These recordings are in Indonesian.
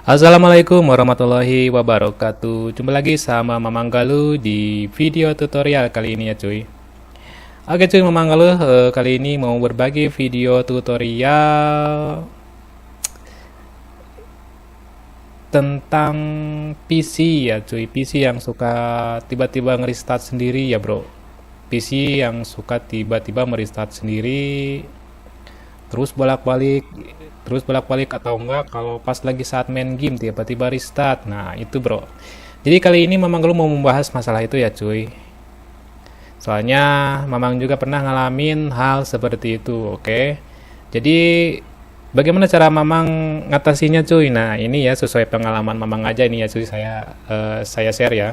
Assalamualaikum warahmatullahi wabarakatuh. Jumpa lagi sama Mamang Galuh di video tutorial kali ini ya cuy. Oke cuy, Mamang Galuh kali ini mau berbagi video tutorial tentang PC ya cuy. PC yang suka tiba-tiba nge-restart sendiri ya bro. PC yang suka tiba-tiba merestart sendiri, terus bolak-balik atau enggak kalau pas lagi saat main game tiba-tiba restart. Nah itu bro, jadi kali ini Mamang Galuh mau membahas masalah itu ya cuy, soalnya Mamang juga pernah ngalamin hal seperti itu. Oke, jadi bagaimana cara Mamang ngatasinya cuy? Nah ini ya sesuai pengalaman Mamang aja ini ya cuy, saya share ya.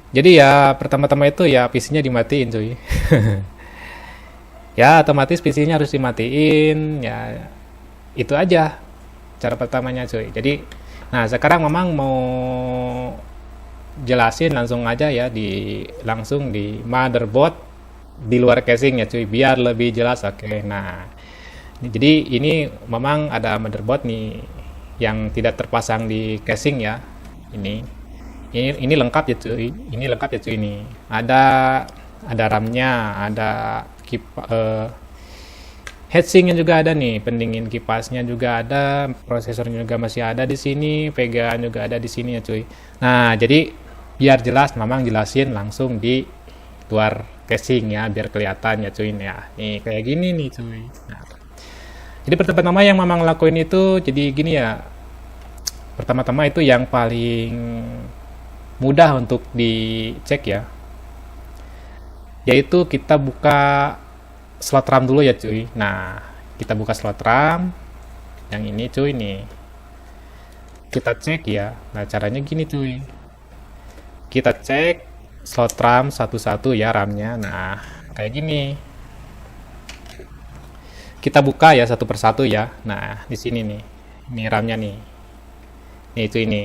Jadi ya pertama-tama itu ya PC-nya dimatiin cuy. Ya otomatis PC-nya harus dimatiin ya, itu aja cara pertamanya cuy. Jadi nah sekarang memang mau jelasin langsung aja ya, langsung di motherboard di luar casing ya cuy, biar lebih jelas. Oke, nah jadi ini memang ada motherboard nih yang tidak terpasang di casing ya. Ini lengkap ya cuy, ini lengkap ya cuy. Ini ada RAM-nya, ada heatsinknya juga ada nih, pendingin kipasnya juga ada, prosesornya juga masih ada di sini, VGA juga ada di sini ya cuy. Nah jadi biar jelas Mamang jelasin langsung di luar casing ya, biar kelihatan ya cuy ya. Nih kayak gini nih cuy. Nah, jadi pertama-tama yang Mamang lakuin itu jadi gini ya. Pertama-tama itu yang paling mudah untuk dicek ya, yaitu kita buka slot RAM dulu ya cuy. Nah kita buka slot RAM yang ini cuy, nih kita cek ya. Nah caranya gini cuy, kita cek slot RAM satu-satu ya, RAM-nya. Nah kayak gini, kita buka ya satu persatu ya. Nah di sini nih, ini RAM-nya nih cuy, ini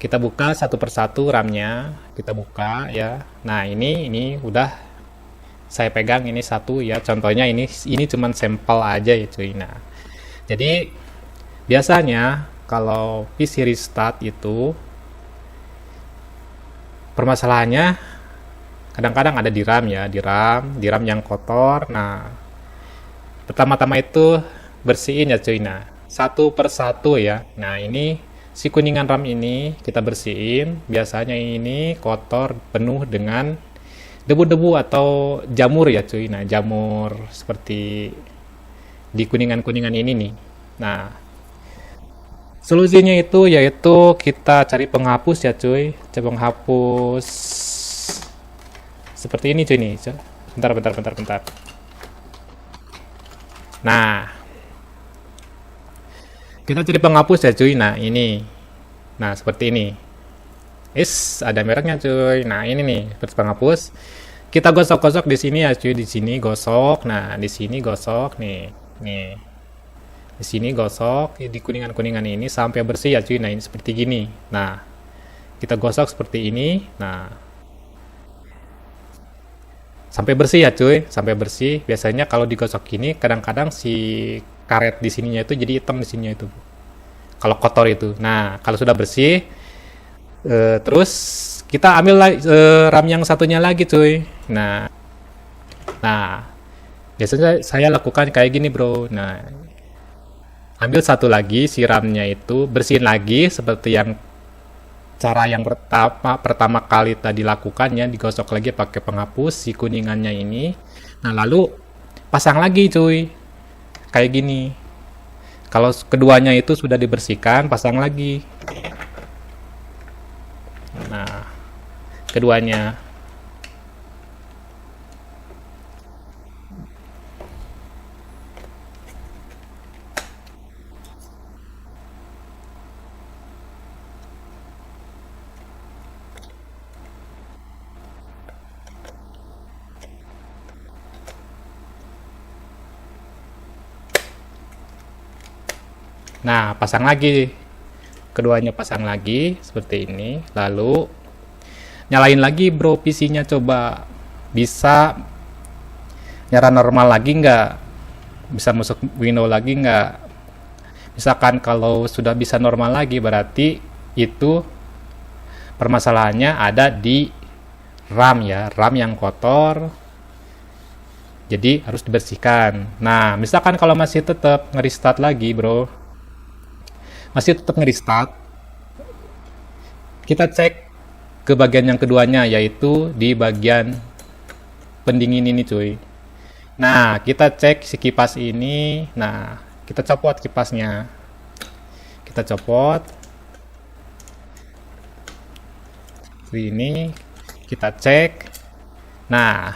kita buka satu persatu RAM-nya, kita buka ya. Nah ini udah saya pegang ini satu ya, contohnya ini cuman sampel aja ya cuy. Nah jadi biasanya kalau PC restart itu permasalahannya kadang-kadang ada di RAM ya, di RAM yang kotor. Nah pertama-tama itu bersihin ya cuy. Nah satu persatu ya. Nah ini si kuningan RAM ini kita bersihin. Biasanya ini kotor penuh dengan debu-debu atau jamur ya cuy. Nah jamur seperti di kuningan-kuningan ini nih. Nah solusinya itu yaitu kita cari penghapus ya cuy. Coba penghapus seperti ini cuy nih. Bentar. Nah kita cari penghapus ya cuy. Nah ini, nah seperti ini. Ada mereknya cuy. Nah ini nih penghapus. Kita gosok-gosok di sini ya cuy, di sini gosok. Nah di sini gosok nih. Di sini gosok di kuningan-kuningan ini sampai bersih ya cuy. Nah ini seperti gini. Nah kita gosok seperti ini. Nah sampai bersih ya cuy, sampai bersih. Biasanya kalau digosok gini kadang-kadang si karet di sininya itu jadi hitam di sininya itu, kalau kotor itu. Nah kalau sudah bersih, terus kita ambil RAM yang satunya lagi cuy. Nah biasanya saya lakukan kayak gini bro. Nah ambil satu lagi si RAM-nya itu, bersihin lagi seperti yang cara yang pertama kali tadi lakukannya, digosok lagi pakai penghapus si kuningannya ini. Nah lalu pasang lagi cuy, kayak gini. Kalau keduanya itu sudah dibersihkan, pasang lagi. Nah keduanya. Nah pasang lagi, keduanya pasang lagi seperti ini. Lalu nyalain lagi bro PC-nya, coba bisa nyala normal lagi nggak, bisa masuk window lagi nggak. Misalkan kalau sudah bisa normal lagi, berarti itu permasalahannya ada di RAM ya, RAM yang kotor. Jadi harus dibersihkan. Nah, misalkan kalau masih tetap nge-restart lagi, bro, masih tetap nge-restart, kita cek ke bagian yang keduanya, yaitu di bagian pendingin ini, cuy. Nah, kita cek si kipas ini. Nah, kita copot kipasnya. Kita copot. Ini kita cek. Nah,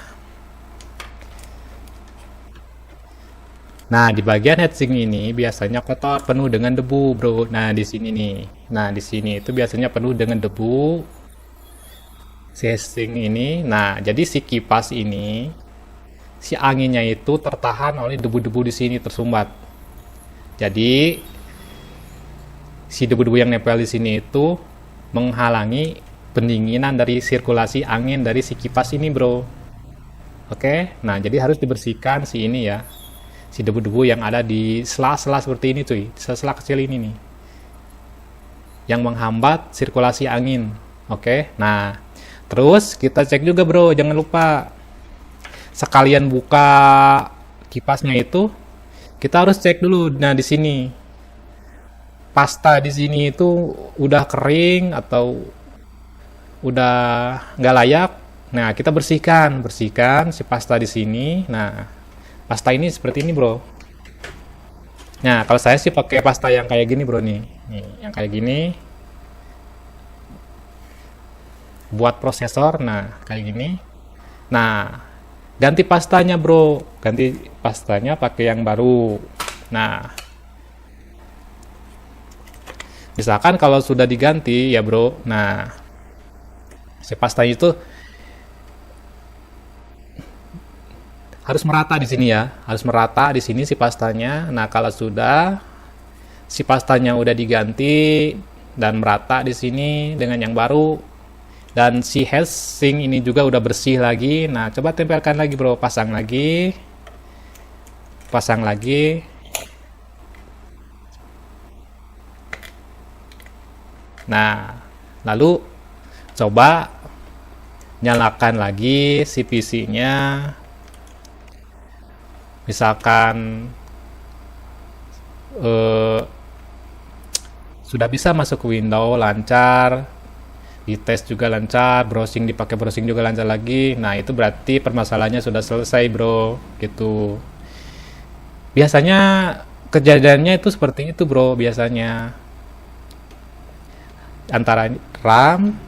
di bagian heatsink ini biasanya kotor, penuh dengan debu, bro. Nah, di sini nih. Nah, di sini itu biasanya penuh dengan debu. Si heatsink ini. Nah, jadi si kipas ini, si anginnya itu tertahan oleh debu-debu di sini tersumbat. Jadi, si debu-debu yang nempel di sini itu menghalangi pendinginan dari sirkulasi angin dari si kipas ini, bro. Oke, nah jadi harus dibersihkan si ini ya. Si debu-debu yang ada di sela-sela seperti ini, cuy. Sela-sela kecil ini nih. Yang menghambat sirkulasi angin. Oke, nah terus kita cek juga, bro. Jangan lupa sekalian buka kipasnya itu, kita harus cek dulu. Nah, di sini pasta di sini itu udah kering atau udah nggak layak. Nah, kita bersihkan si pasta di sini. Nah, pasta ini seperti ini, bro. Nah, kalau saya sih pakai pasta yang kayak gini, bro, nih. Nih, yang kayak gini. Buat prosesor, nah, kayak gini. Nah, ganti pastanya, bro. Ganti pastanya pakai yang baru. Nah, misalkan kalau sudah diganti ya, bro. Nah, si pastanya itu harus merata di sini ya, harus merata di sini si pastanya. Nah, kalau sudah si pastanya udah diganti dan merata di sini dengan yang baru, dan si heatsink ini juga udah bersih lagi. Nah, coba tempelkan lagi, bro, pasang lagi. Nah, lalu coba nyalakan lagi si PC-nya. Misalkan sudah bisa masuk ke window lancar, dites juga lancar, dipakai browsing juga lancar lagi. Nah, itu berarti permasalahannya sudah selesai, bro, gitu. Biasanya kejadiannya itu seperti itu, bro, biasanya antara RAM,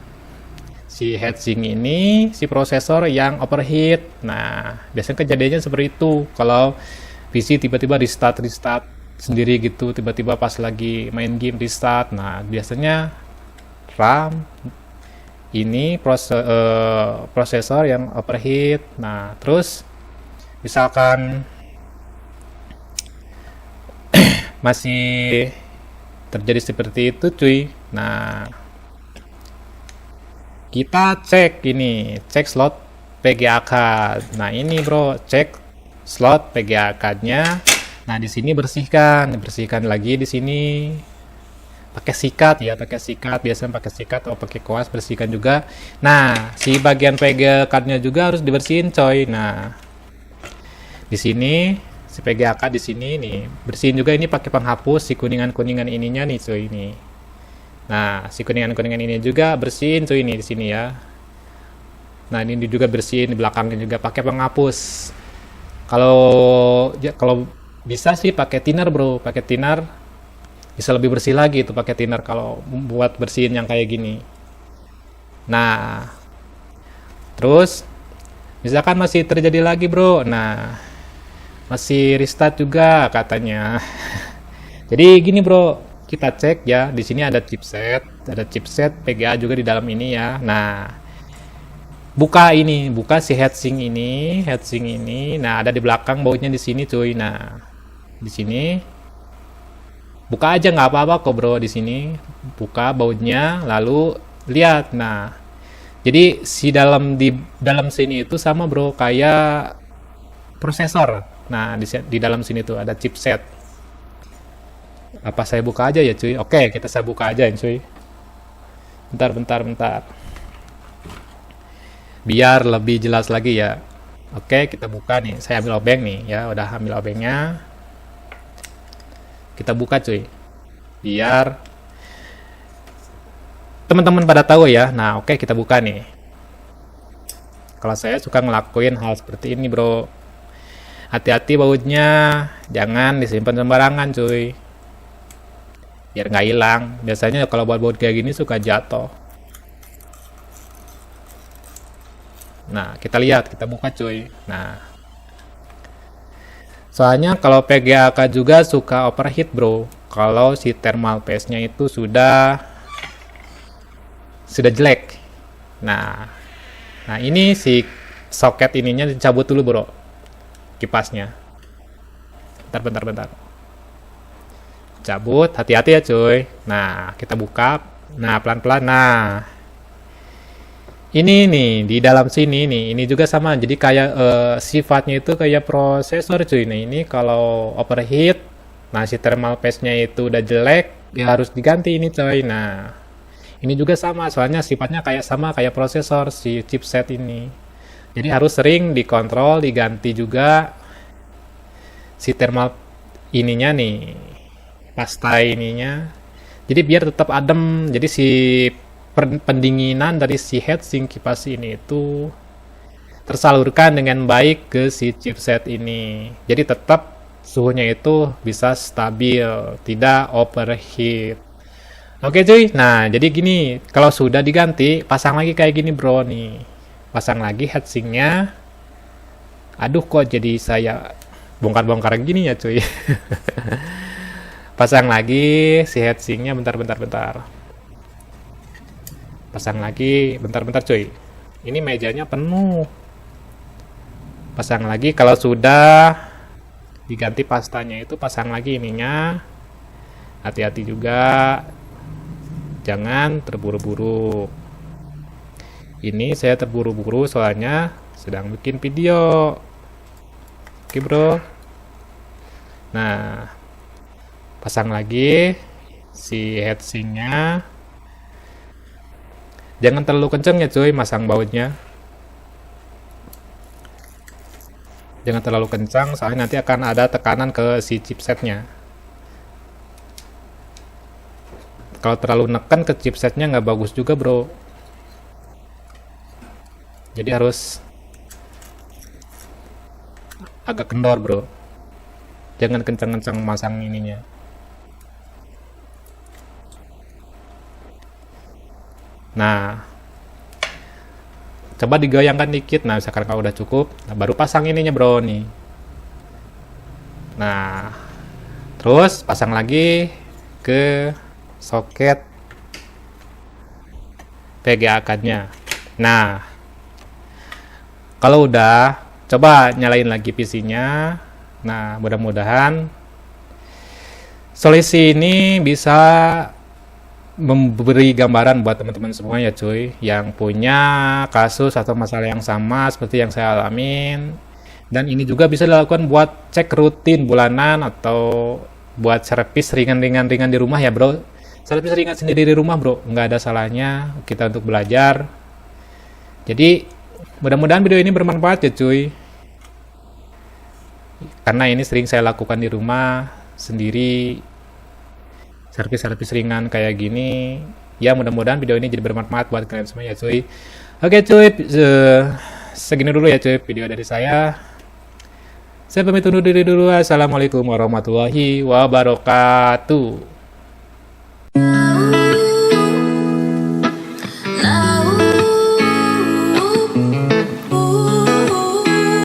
si heatsink ini, si prosesor yang overheat. Nah, biasanya kejadiannya seperti itu. Kalau PC tiba-tiba restart sendiri gitu, tiba-tiba pas lagi main game restart. Nah, biasanya RAM ini prosesor yang overheat. Nah, terus misalkan masih terjadi seperti itu, cuy. Nah, kita cek slot PGA card. Nah, ini, bro, cek slot PGA card-nya. Nah, di sini bersihkan lagi di sini. Pakai sikat ya, biasanya pakai sikat atau pakai koas, bersihkan juga. Nah, si bagian PGA card-nya juga harus dibersihin, coy. Nah, di sini si PGA card di sini nih, bersihin juga ini pakai penghapus si kuningan-kuningan ininya nih, coy, ini. Nah, si kuningan-kuningan ini juga bersihin, cuy, ini di sini ya. Nah, ini juga bersihin di belakangnya juga pakai penghapus. Kalau bisa sih pakai thinner, bro, pakai thinner bisa lebih bersih lagi itu pakai thinner kalau buat bersihin yang kayak gini. Nah, terus misalkan masih terjadi lagi, bro. Nah, masih restart juga katanya. Jadi gini, bro. Kita cek ya, di sini ada chipset PGA juga di dalam ini ya. Nah, buka si heatsink ini. Nah, ada di belakang bautnya di sini, cuy. Nah, di sini buka aja nggak apa-apa kok, bro. Di sini buka bautnya, lalu lihat. Nah, jadi di dalam sini itu sama, bro, kayak prosesor. Nah, di dalam sini tuh ada chipset. Apa saya buka aja ya cuy? Oke, saya buka aja ya cuy. Bentar. Biar lebih jelas lagi ya. Oke, kita buka nih. Saya ambil obeng nih ya. Udah ambil obengnya. Kita buka cuy. Biar teman-teman pada tahu ya. Nah, oke, kita buka nih. Kalau saya suka ngelakuin hal seperti ini, bro. Hati-hati bautnya. Jangan disimpan sembarangan cuy. Biar nggak hilang. Biasanya kalau baut-baut kayak gini suka jatuh. Nah, kita lihat, kita buka cuy. Nah, soalnya kalau PGA-AK juga suka overheat bro. Kalau si thermal paste-nya itu sudah jelek. Nah, ini si soket ininya dicabut dulu bro, kipasnya. Bentar. Cabut, hati-hati ya cuy. Nah, kita buka. Nah, pelan-pelan. Nah, ini nih di dalam sini nih, ini juga sama. Jadi kayak sifatnya itu kayak prosesor cuy. Nah, ini kalau overheat, nah si thermal paste-nya itu udah jelek, ya harus diganti ini coy. Nah, ini juga sama, soalnya sifatnya kayak sama kayak prosesor si chipset ini. Jadi harus sering dikontrol, diganti juga si thermal ininya nih, pasta ininya. Jadi biar tetap adem. Jadi si pendinginan dari si heatsink kipas ini itu tersalurkan dengan baik ke si chipset ini. Jadi tetap suhunya itu bisa stabil, tidak overheat. Oke cuy, nah jadi gini, kalau sudah diganti, pasang lagi kayak gini bro nih. Pasang lagi heatsinknya. Aduh kok jadi saya bongkar-bongkar gini ya cuy. Pasang lagi si heatsinknya, bentar. Pasang lagi, bentar cuy. Ini mejanya penuh. Pasang lagi, kalau sudah diganti pastanya itu pasang lagi ininya. Hati-hati juga. Jangan terburu-buru. Ini saya terburu-buru soalnya sedang bikin video. Oke bro. Nah, pasang lagi si heatsinknya. Jangan terlalu kenceng ya cuy masang bautnya. Jangan terlalu kencang soalnya nanti akan ada tekanan ke si chipsetnya. Kalau terlalu neken ke chipsetnya nggak bagus juga bro. Jadi harus agak kendor bro. Jangan kencang-kencang masang ininya. Nah, coba digoyangkan dikit. Nah, misalkan kalau udah cukup, nah, baru pasang ininya bro nih. Nah, terus pasang lagi ke soket PGA-nya. Nah, kalau udah, coba nyalain lagi PC-nya. Nah, mudah-mudahan solusi ini bisa memberi gambaran buat teman-teman semua ya cuy, yang punya kasus atau masalah yang sama seperti yang saya alamin. Dan ini juga bisa dilakukan buat cek rutin bulanan atau buat servis ringan-ringan di rumah ya bro. Servis ringan sendiri di rumah bro, nggak ada salahnya kita untuk belajar. Jadi mudah-mudahan video ini bermanfaat ya cuy, karena ini sering saya lakukan di rumah sendiri, servis ringan kayak gini ya. Mudah-mudahan video ini jadi bermanfaat buat kalian semua ya cuy. Oke cuy, segini dulu ya cuy video dari saya pamit undur diri dulu. Assalamualaikum warahmatullahi wabarakatuh.